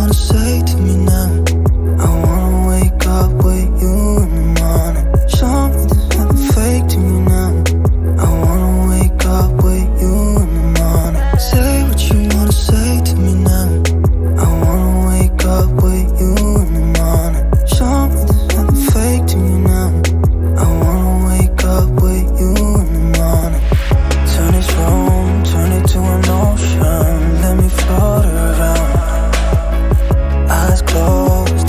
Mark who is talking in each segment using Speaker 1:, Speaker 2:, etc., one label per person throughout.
Speaker 1: wanna say to me now? I wanna wake up with you in the morning. Show me there's nothing fake to me now. I wanna wake up with you in the morning. Say what you wanna say to me now. I wanna wake up with you in the morning. Show me there's nothing fake to me now. I wanna wake up with you in the morning. Turn this room, turn it to an ocean. Let me float around. Eyes closed,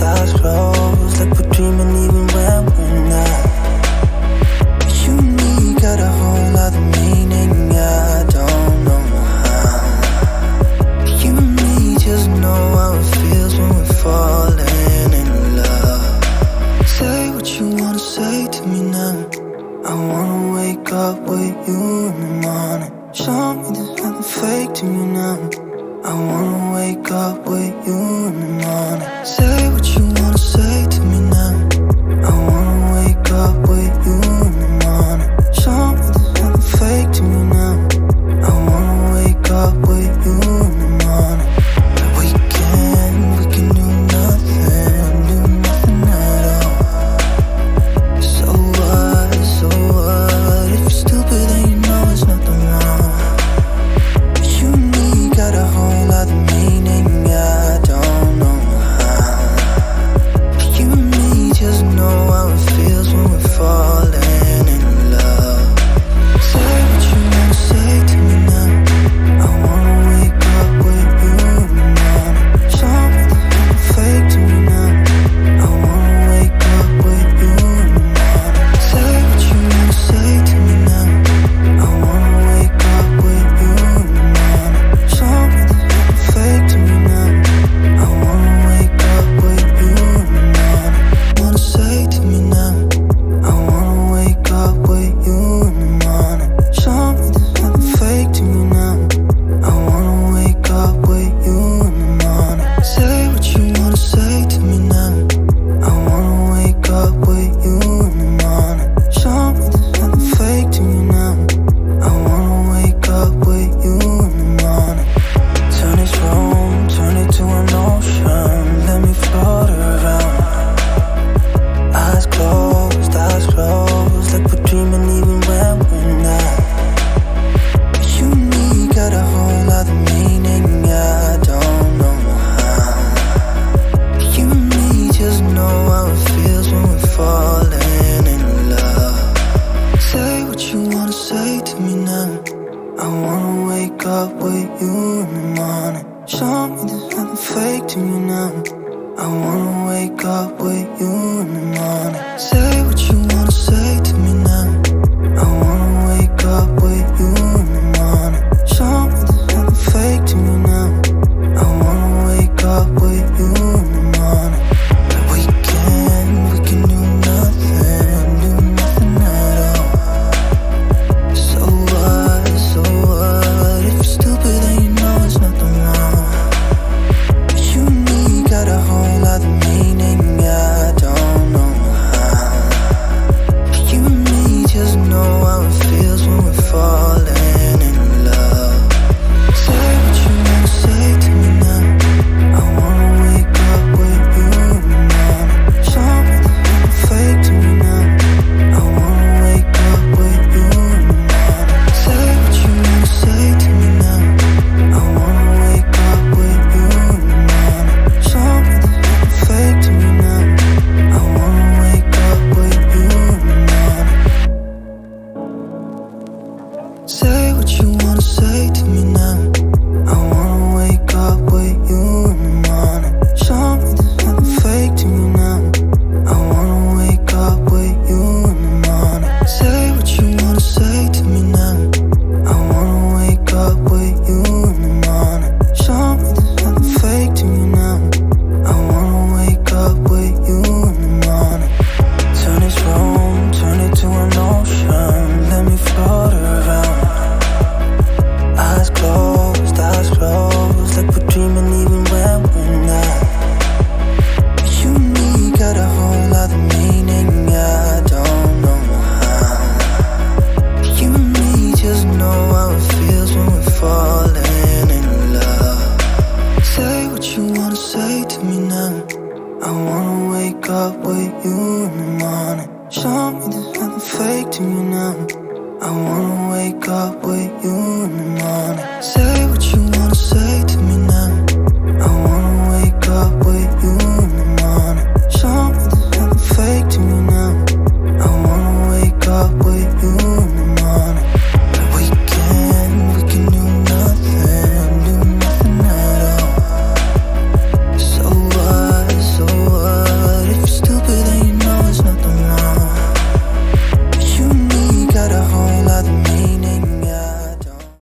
Speaker 1: like we're dreaming even when we're not. You and me got a whole other meaning, I don't know how. You and me just know how it feels when we're falling in love. Say what you wanna say to me now. I wanna wake up with you in the morning. Show me there's nothing fake to me now. I wanna wake up with you in the morning. Say what you wanna say to me now. I wanna wake up with you in the morning. Show me there's nothing fake to me now. I wanna wake up with you in the morning. We can do nothing at all. So what, if you're stupid then you know there's nothing wrong. You and me got a whole other meaning, I don't know how. You and me just know how it feels when we're falling in love. Say what you wanna say to me now. I wanna wake up with you in the morning. Show me there's nothing fake to me now. I wanna wake up with you in the morning. Say what you wanna say to me now. I wanna wake up with you in the morning. Show me there's nothing fake to me now. I wanna wake up with you in the morning. Wanna say to me now. I wanna wake up with you in the morning. Show me there's nothing fake to me now. I wanna wake up with you in the morning. Say what you wanna say to me now. I wanna wake up with you in the morning. Show me there's nothing fake to me now. I wanna wake up with you in the morning. Turn this room, turn it to an ocean. Let me float around. Eyes closed, like we're dreaming even when we're not. You and me got a whole other meaning, I don't know how. You and me just know how it feels when we're falling in love. Say what you wanna say to me now. I wanna wake up with you in the morning. Show me there's nothing fake to me now. I wanna wake up with you in the morning. Say what you wanna say to me now. I wanna wake up with you in the morning. Show me there's nothing fake to me now. I wanna wake up with you in the morning. We can do nothing at all. So what, if you're stupid then you know there's nothing wrong. You and me got a whole other meaning, wanna say to me now? I wanna wake up with you in the morning. Show me there's nothing fake to me now. I wanna